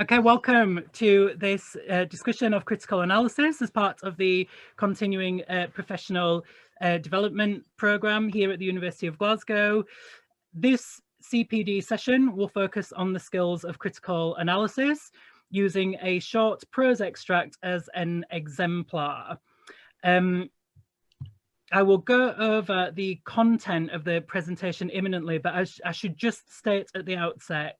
Okay, welcome to this discussion of critical analysis as part of the continuing professional development programme here at the University of Glasgow. This CPD session will focus on the skills of critical analysis using a short prose extract as an exemplar. I will go over the content of the presentation imminently, but I should just state at the outset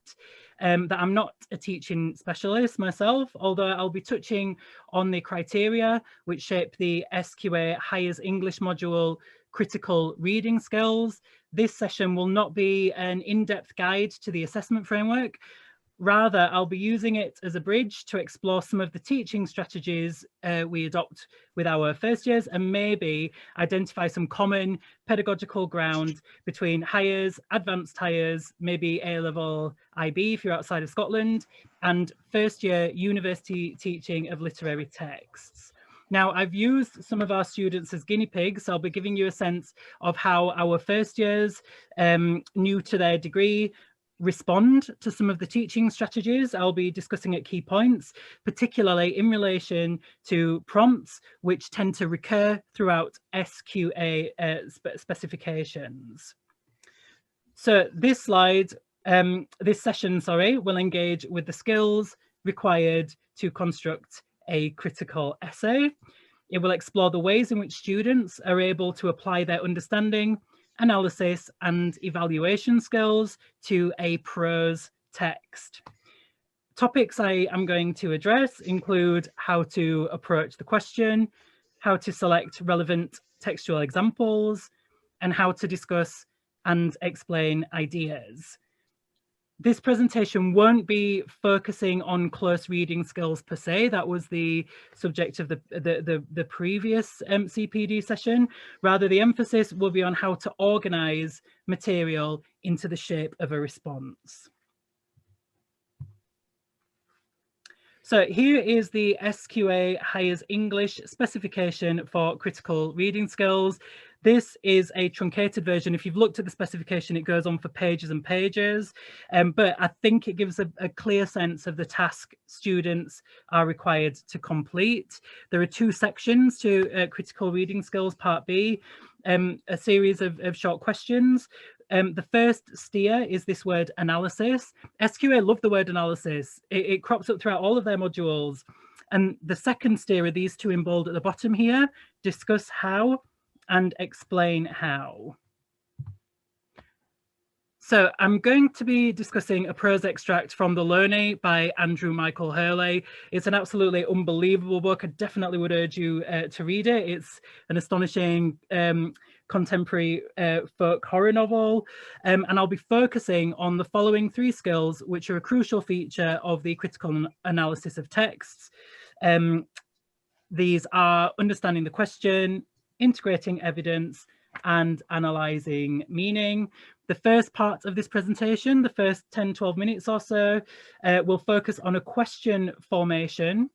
that I'm not a teaching specialist myself, although I'll be touching on the criteria which shape the SQA Higher's English module critical reading skills. This session will not be an in-depth guide to the assessment framework. Rather, I'll be using it as a bridge to explore some of the teaching strategies we adopt with our first years and maybe identify some common pedagogical ground between Highers, Advanced Highers, maybe A-level IB if you're outside of Scotland, and first year university teaching of literary texts. Now, I've used some of our students as guinea pigs, so I'll be giving you a sense of how our first years, new to their degree, respond to some of the teaching strategies I'll be discussing at key points, particularly in relation to prompts, which tend to recur throughout SQA specifications. So this session, will engage with the skills required to construct a critical essay. It will explore the ways in which students are able to apply their understanding, analysis and evaluation skills to a prose text. Topics I am going to address include how to approach the question, how to select relevant textual examples, and how to discuss and explain ideas. This presentation won't be focusing on close reading skills per se. That was the subject of the previous CPD session. Rather, the emphasis will be on how to organize material into the shape of a response. So here is the SQA Higher's English specification for critical reading skills. This is a truncated version. If you've looked at the specification, it goes on for pages and pages, but I think it gives a clear sense of the task students are required to complete. There are two sections to critical reading skills, part B, a series of short questions. The first steer is this word analysis. SQA love the word analysis. It crops up throughout all of their modules. And the second steer are these two in bold at the bottom here, discuss how and explain how. So I'm going to be discussing a prose extract from The Learning by Andrew Michael Hurley. It's an absolutely unbelievable book. I definitely would urge you to read it. It's an astonishing contemporary folk horror novel. And I'll be focusing on the following three skills, which are a crucial feature of the critical analysis of texts. These are understanding the question, integrating evidence, and analysing meaning. The first part of this presentation, the first 10-12 minutes or so, will focus on a question formation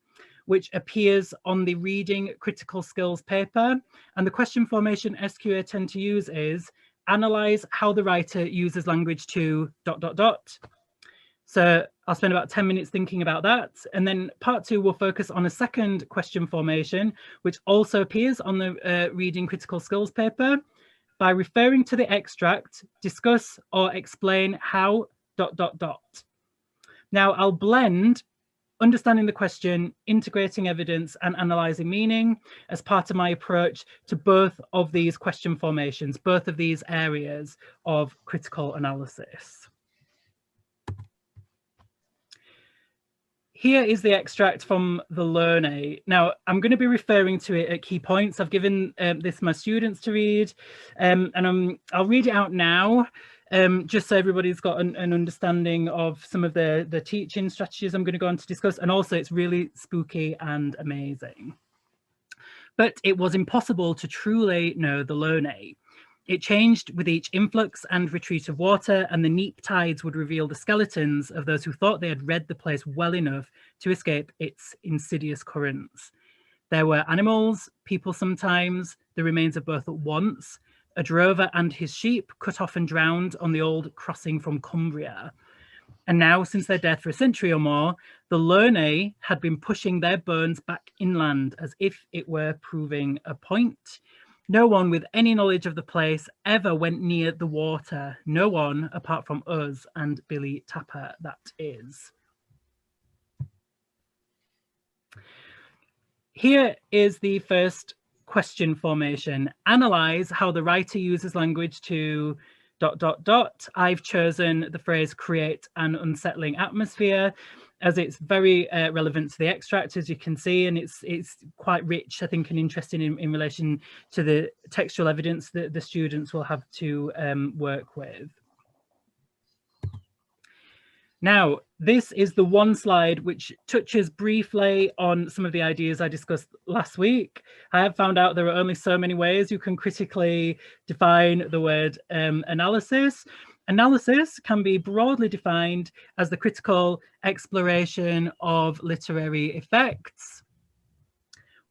which appears on the Reading Critical Skills paper. And the question formation SQA tend to use is analyse how the writer uses language to ... So I'll spend about 10 minutes thinking about that. And then part two will focus on a second question formation, which also appears on the Reading Critical Skills paper. By referring to the extract, discuss or explain how ... Now I'll blend understanding the question, integrating evidence and analysing meaning as part of my approach to both of these question formations, both of these areas of critical analysis. Here is the extract from The Learning. Now, I'm going to be referring to it at key points. I've given this my students to read, and I'll read it out now, just so everybody's got an understanding of some of the teaching strategies I'm going to go on to discuss. And also, it's really spooky and amazing. But it was impossible to truly know the Learning. It changed with each influx and retreat of water, and the neap tides would reveal the skeletons of those who thought they had read the place well enough to escape its insidious currents. There were animals, people sometimes, the remains of both at once, a drover and his sheep cut off and drowned on the old crossing from Cumbria. And now, since their death for a century or more, the Lernae had been pushing their bones back inland as if it were proving a point. No one with any knowledge of the place ever went near the water. No one apart from us and Billy Tapper, that is. Here is the first question formation. Analyze how the writer uses language to ... I've chosen the phrase create an unsettling atmosphere as it's very relevant to the extract, as you can see, and it's quite rich, I think, and interesting in relation to the textual evidence that the students will have to work with. Now, this is the one slide which touches briefly on some of the ideas I discussed last week. I have found out there are only so many ways you can critically define the word analysis. Analysis can be broadly defined as the critical exploration of literary effects,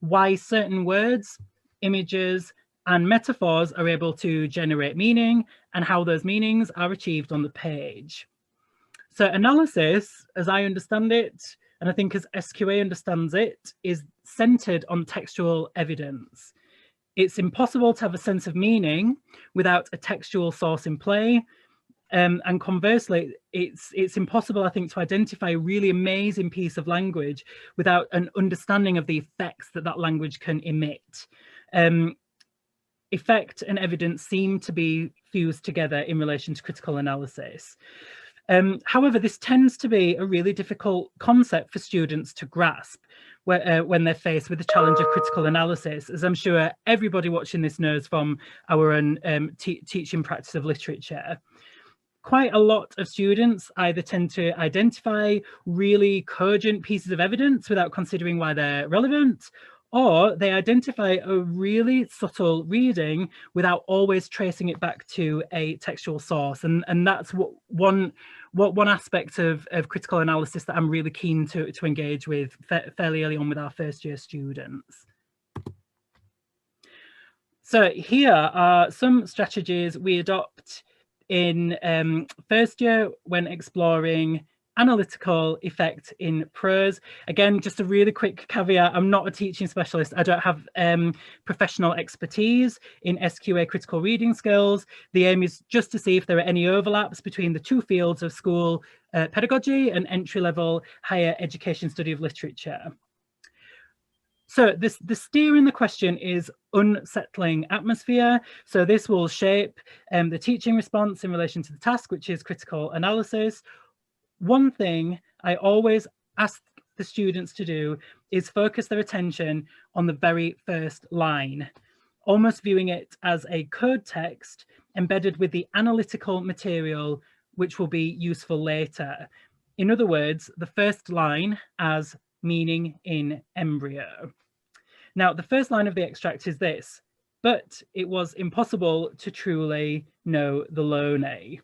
why certain words, images, and metaphors are able to generate meaning, and how those meanings are achieved on the page. So analysis, as I understand it, and I think as SQA understands it, is centered on textual evidence. It's impossible to have a sense of meaning without a textual source in play. And conversely, it's impossible, I think, to identify a really amazing piece of language without an understanding of the effects that that language can emit. Effect and evidence seem to be fused together in relation to critical analysis. However, this tends to be a really difficult concept for students to grasp when they're faced with the challenge of critical analysis, as I'm sure everybody watching this knows from our own teaching practice of literature. Quite a lot of students either tend to identify really cogent pieces of evidence without considering why they're relevant, or they identify a really subtle reading without always tracing it back to a textual source. And that's one aspect of critical analysis that I'm really keen to engage with fairly early on with our first year students. So here are some strategies we adopt in first year when exploring analytical effect in prose. Again, just a really quick caveat, I'm not a teaching specialist. I don't have professional expertise in SQA critical reading skills. The aim is just to see if there are any overlaps between the two fields of school pedagogy and entry-level higher education study of literature. So the steer in the question is unsettling atmosphere. So this will shape the teaching response in relation to the task, which is critical analysis. One thing I always ask the students to do is focus their attention on the very first line, almost viewing it as a code text embedded with the analytical material, which will be useful later. In other words, the first line as meaning in embryo. Now, the first line of the extract is this: but it was impossible to truly know the Lernae.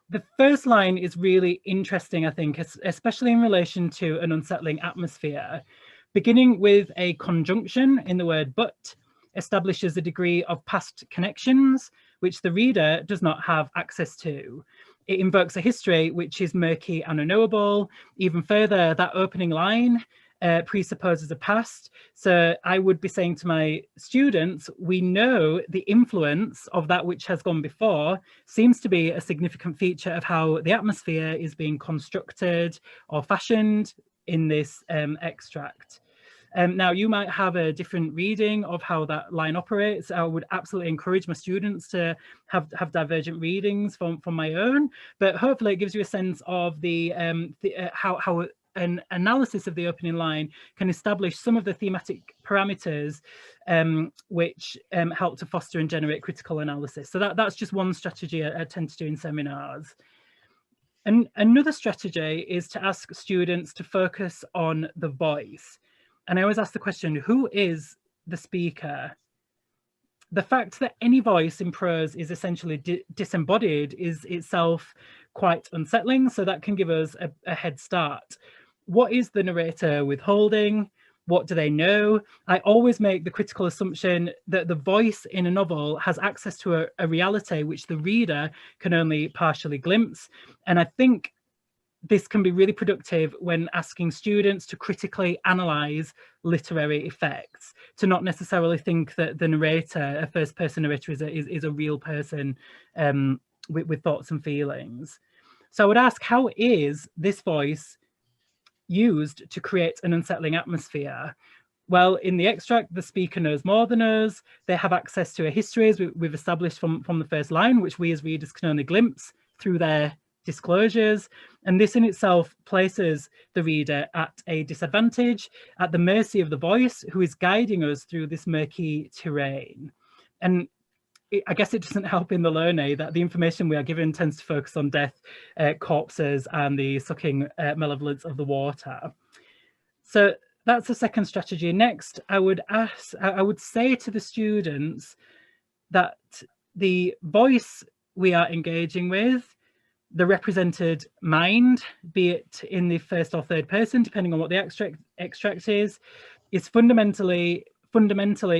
The first line is really interesting, I think, especially in relation to an unsettling atmosphere. Beginning with a conjunction in the word but establishes a degree of past connections, which the reader does not have access to. It invokes a history which is murky and unknowable. Even further, that opening line presupposes a past. So I would be saying to my students, we know the influence of that which has gone before seems to be a significant feature of how the atmosphere is being constructed or fashioned in this extract. Now, you might have a different reading of how that line operates. I would absolutely encourage my students to have divergent readings from my own, but hopefully it gives you a sense of how an analysis of the opening line can establish some of the thematic parameters which help to foster and generate critical analysis. So that's just one strategy I tend to do in seminars. And another strategy is to ask students to focus on the voice. And I always ask the question, who is the speaker? The fact that any voice in prose is essentially disembodied is itself quite unsettling, so that can give us a head start. What is the narrator withholding? What do they know? I always make the critical assumption that the voice in a novel has access to a reality which the reader can only partially glimpse. And I think this can be really productive when asking students to critically analyse literary effects, to not necessarily think that the narrator, a first-person narrator, is a real person with thoughts and feelings. So I would ask, how is this voice used to create an unsettling atmosphere? Well, in the extract, the speaker knows more than us. They have access to a history, as we've established from the first line, which we as readers can only glimpse through their disclosures. And this in itself places the reader at a disadvantage, at the mercy of the voice who is guiding us through this murky terrain. And I guess it doesn't help in the learning that the information we are given tends to focus on death, corpses, and the sucking malevolence of the water. So that's the second strategy. Next, I would say to the students that the voice we are engaging with, the represented mind, be it in the first or third person, depending on what the extract is fundamentally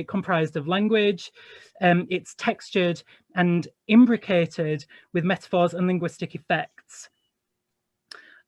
comprised of language. It's textured and imbricated with metaphors and linguistic effects.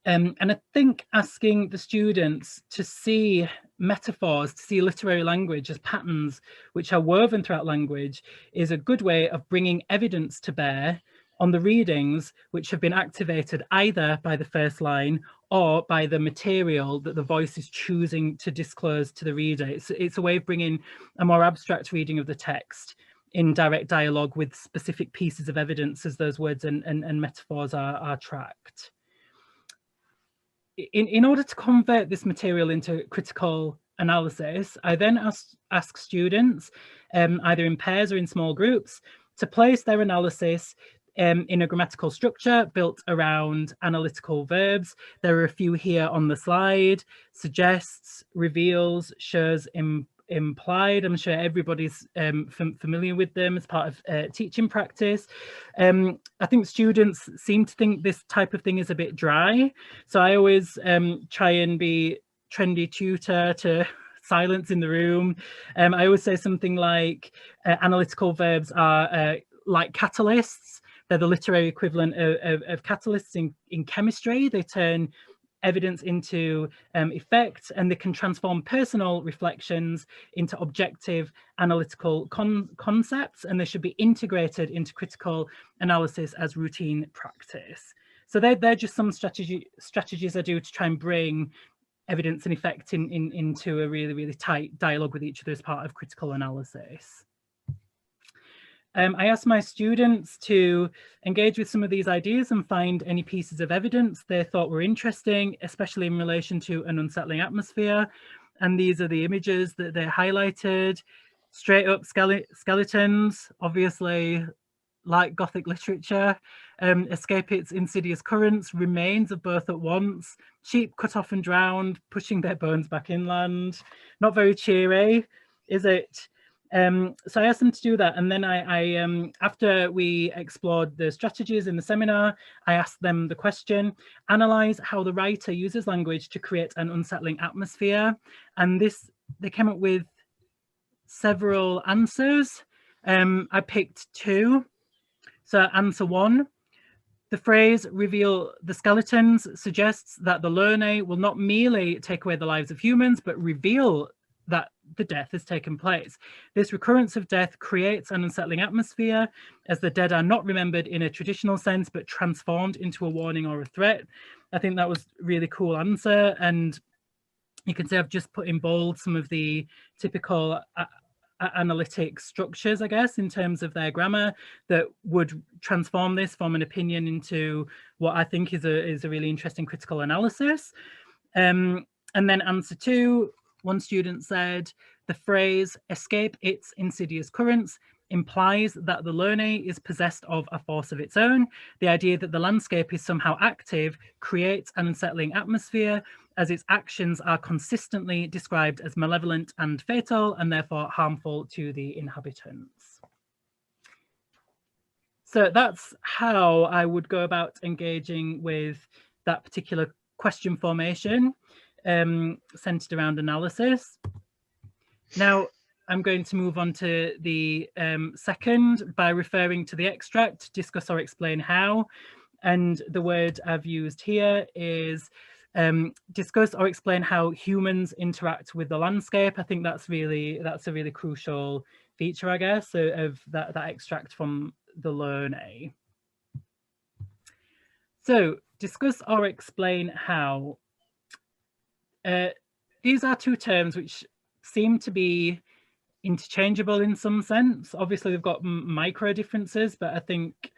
And I think asking the students to see metaphors, to see literary language as patterns which are woven throughout language is a good way of bringing evidence to bear on the readings which have been activated either by the first line or by the material that the voice is choosing to disclose to the reader. It's a way of bringing a more abstract reading of the text in direct dialogue with specific pieces of evidence as those words and metaphors are tracked. In order to convert this material into critical analysis, I then ask students, either in pairs or in small groups, to place their analysis in a grammatical structure built around analytical verbs. There are a few here on the slide: suggests, reveals, shows, implied. I'm sure everybody's familiar with them as part of teaching practice. I think students seem to think this type of thing is a bit dry, so I always try and be trendy tutor to silence in the room. I always say something like analytical verbs are like catalysts. They're the literary equivalent of catalysts in chemistry. They turn evidence into effect, and they can transform personal reflections into objective analytical concepts, and they should be integrated into critical analysis as routine practice. So they're just some strategies I do to try and bring evidence and effect into a really, really tight dialogue with each other as part of critical analysis. I asked my students to engage with some of these ideas and find any pieces of evidence they thought were interesting, especially in relation to an unsettling atmosphere. And these are the images that they highlighted. Straight up skeletons, obviously, like Gothic literature. Escape its insidious currents, remains of both at once. Sheep cut off and drowned, pushing their bones back inland. Not very cheery, is it? So I asked them to do that, and then I after we explored the strategies in the seminar, I asked them the question: analyze how the writer uses language to create an unsettling atmosphere. And they came up with several answers. I picked two. So answer one: the phrase "reveal the skeletons" suggests that the learner will not merely take away the lives of humans, but reveal that the death has taken place. This recurrence of death creates an unsettling atmosphere, as the dead are not remembered in a traditional sense, but transformed into a warning or a threat. I think that was a really cool answer. And you can see I've just put in bold some of the typical analytic structures, I guess, in terms of their grammar that would transform this from an opinion into what I think is a really interesting critical analysis. And then answer two, one student said, the phrase "escape its insidious currents" implies that the learner is possessed of a force of its own. The idea that the landscape is somehow active creates an unsettling atmosphere, as its actions are consistently described as malevolent and fatal, and therefore harmful to the inhabitants. So that's how I would go about engaging with that particular question formation. centered around analysis. Now, I'm going to move on to the second by referring to the extract, discuss or explain how. And the word I've used here is discuss or explain how humans interact with the landscape. I think that's a really crucial feature, I guess, of that extract from the Learn. So discuss or explain how. These are two terms which seem to be interchangeable in some sense. Obviously, they've got micro differences, but I think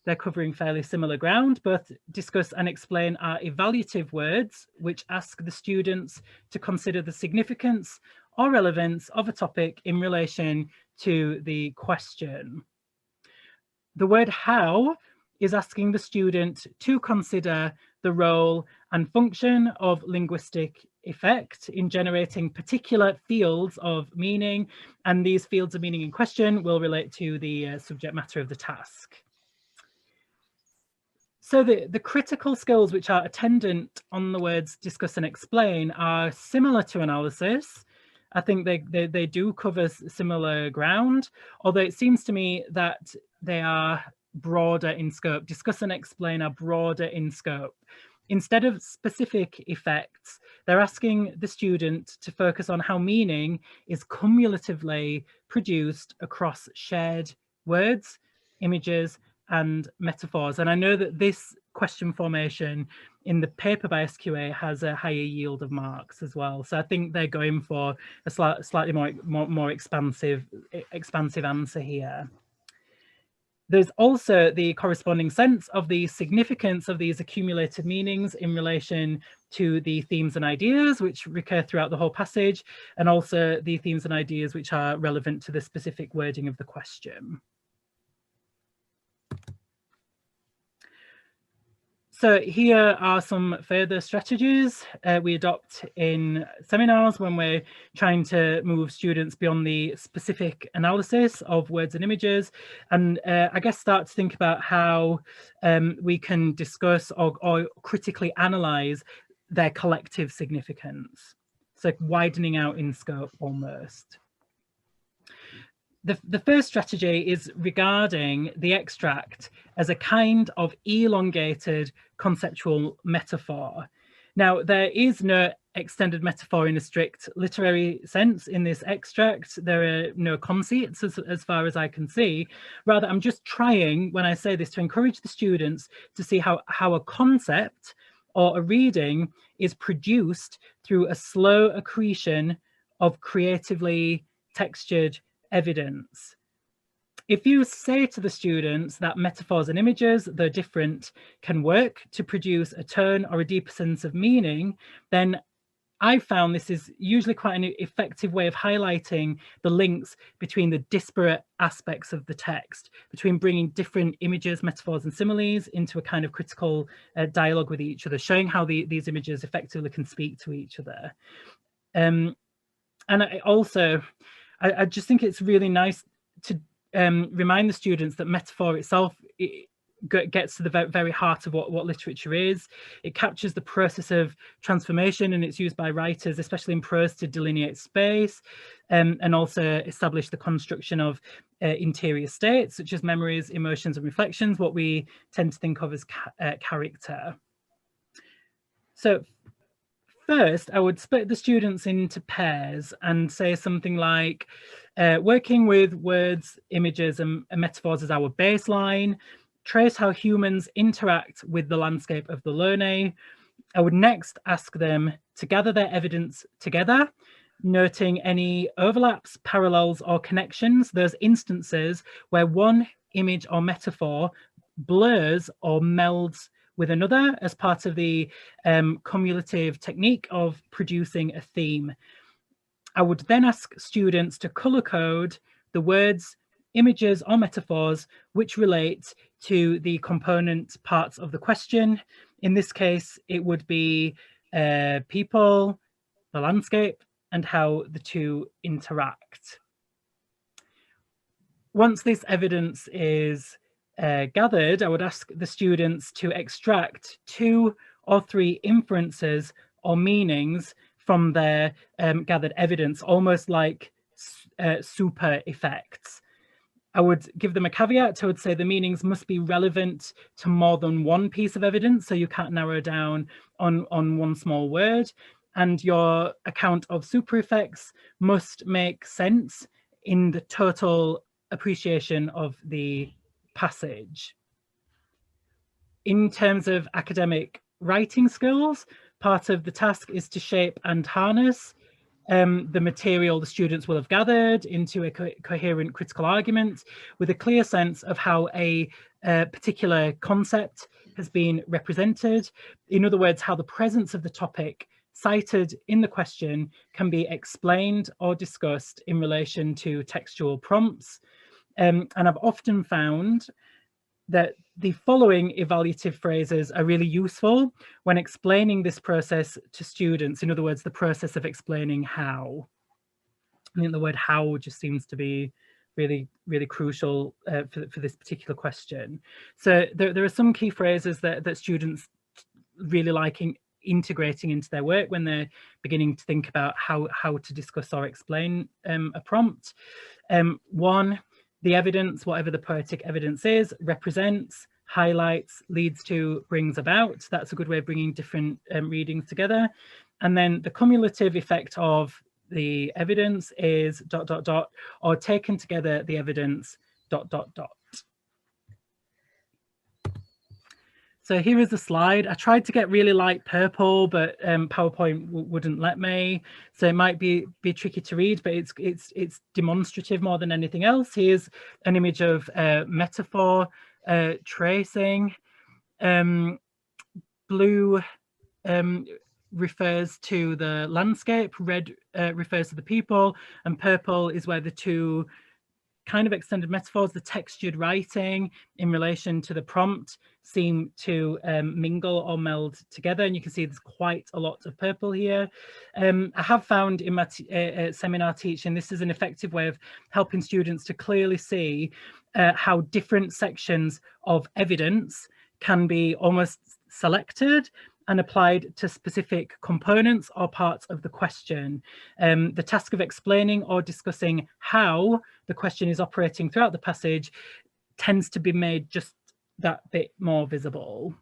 they're covering fairly similar ground. Both discuss and explain are evaluative words, which ask the students to consider the significance or relevance of a topic in relation to the question. The word how is asking the student to consider the role and function of linguistic effect in generating particular fields of meaning, and these fields of meaning in question will relate to the subject matter of the task. So the critical skills which are attendant on the words discuss and explain are similar to analysis. I think they do cover similar ground, although it seems to me that they are broader in scope. Discuss and explain are broader in scope. Instead of specific effects, they're asking the student to focus on how meaning is cumulatively produced across shared words, images, and metaphors. And I know that this question formation in the paper by SQA has a higher yield of marks as well. So I think they're going for a slightly more expansive answer here. There's also the corresponding sense of the significance of these accumulated meanings in relation to the themes and ideas which recur throughout the whole passage, and also the themes and ideas which are relevant to the specific wording of the question. So here are some further strategies we adopt in seminars when we're trying to move students beyond the specific analysis of words and images, and I guess start to think about how we can discuss or critically analyze their collective significance. So widening out in scope almost. The first strategy is regarding the extract as a kind of elongated conceptual metaphor. Now, there is no extended metaphor in a strict literary sense in this extract. There are no conceits as far as I can see. Rather, I'm just trying, when I say this, to encourage the students to see how a concept or a reading is produced through a slow accretion of creatively textured evidence. If you say to the students that metaphors and images, though different, can work to produce a tone or a deeper sense of meaning, then I found this is usually quite an effective way of highlighting the links between the disparate aspects of the text, between bringing different images, metaphors, and similes into a kind of critical dialogue with each other, showing how these images effectively can speak to each other. And I just think it's really nice to remind the students that metaphor itself gets to the very heart of what literature is. It captures the process of transformation, and it's used by writers, especially in prose, to delineate space and also establish the construction of interior states, such as memories, emotions, and reflections, what we tend to think of as character. So first, I would split the students into pairs and say something like, working with words, images, and metaphors as our baseline, trace how humans interact with the landscape of the learning. I would next ask them to gather their evidence together, noting any overlaps, parallels, or connections, those instances where one image or metaphor blurs or melds with another as part of the cumulative technique of producing a theme. I would then ask students to color code the words, images, or metaphors which relate to the component parts of the question. In this case, it would be people, the landscape, and how the two interact. Once this evidence is gathered, I would ask the students to extract 2 or 3 inferences or meanings from their gathered evidence, almost like super effects. I would give them a caveat. I would say the meanings must be relevant to more than one piece of evidence, so you can't narrow down on one small word. And your account of super effects must make sense in the total appreciation of the passage. In terms of academic writing skills, part of the task is to shape and harness the material the students will have gathered into a coherent critical argument with a clear sense of how a particular concept has been represented. In other words, how the presence of the topic cited in the question can be explained or discussed in relation to textual prompts. And I've often found that the following evaluative phrases are really useful when explaining this process to students. In other words, the process of explaining how. I think the word how just seems to be really, really crucial for this particular question. So there are some key phrases that students really like integrating into their work when they're beginning to think about how to discuss or explain a prompt. One, the evidence, whatever the poetic evidence is, represents, highlights, leads to, brings about. That's a good way of bringing different readings together. And then the cumulative effect of the evidence is ... or taken together the evidence ... So here is the slide. I tried to get really light purple, but PowerPoint wouldn't let me. So it might be tricky to read, but it's demonstrative more than anything else. Here's an image of metaphor tracing. Blue refers to the landscape, red refers to the people, and purple is where the two kind of extended metaphors, the textured writing in relation to the prompt, seem to mingle or meld together, and you can see there's quite a lot of purple here. I have found in my seminar teaching this is an effective way of helping students to clearly see how different sections of evidence can be almost selected and applied to specific components or parts of the question. The task of explaining or discussing how the question is operating throughout the passage tends to be made just that bit more visible.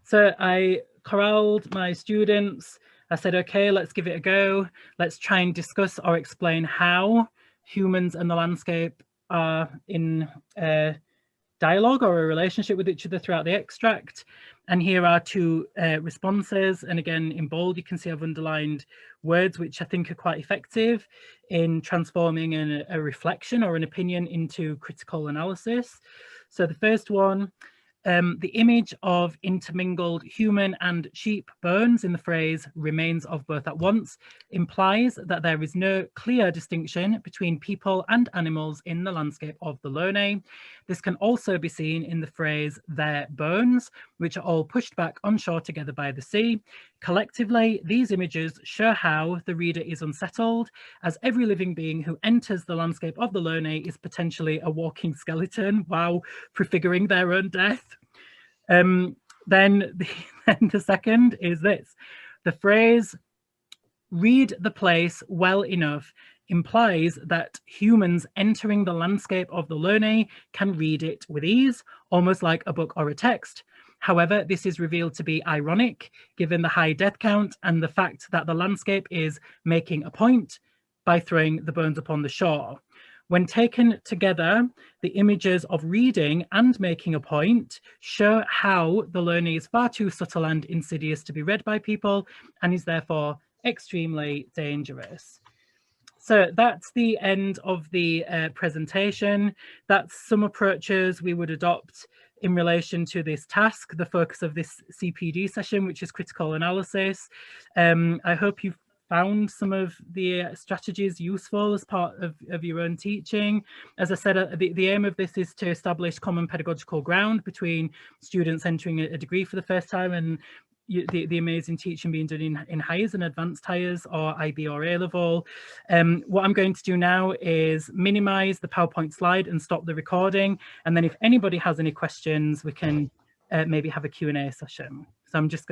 So I corralled my students. I said, okay, let's give it a go. Let's try and discuss or explain how humans and the landscape are in dialogue or a relationship with each other throughout the extract. And here are two responses. And again, in bold, you can see I've underlined words which I think are quite effective in transforming a reflection or an opinion into critical analysis. So the first one, the image of intermingled human and sheep bones in the phrase remains of both at once implies that there is no clear distinction between people and animals in the landscape of the Lone. This can also be seen in the phrase their bones, which are all pushed back on shore together by the sea. Collectively, these images show how the reader is unsettled, as every living being who enters the landscape of the Lone is potentially a walking skeleton, wow, prefiguring their own death. Then the second is this. The phrase, read the place well enough, implies that humans entering the landscape of the Lone can read it with ease, almost like a book or a text. However, this is revealed to be ironic, given the high death count and the fact that the landscape is making a point by throwing the bones upon the shore. When taken together, the images of reading and making a point show how the Lone is far too subtle and insidious to be read by people and is therefore extremely dangerous. So that's the end of the presentation. That's some approaches we would adopt in relation to this task, the focus of this CPD session, which is critical analysis. I hope you've found some of the strategies useful as part of your own teaching. As I said, the aim of this is to establish common pedagogical ground between students entering a degree for the first time and the amazing teaching being done in higher and advanced hires or IB or A level. What I'm going to do now is minimize the PowerPoint slide and stop the recording. And then if anybody has any questions, we can maybe have a Q&A session. So I'm just going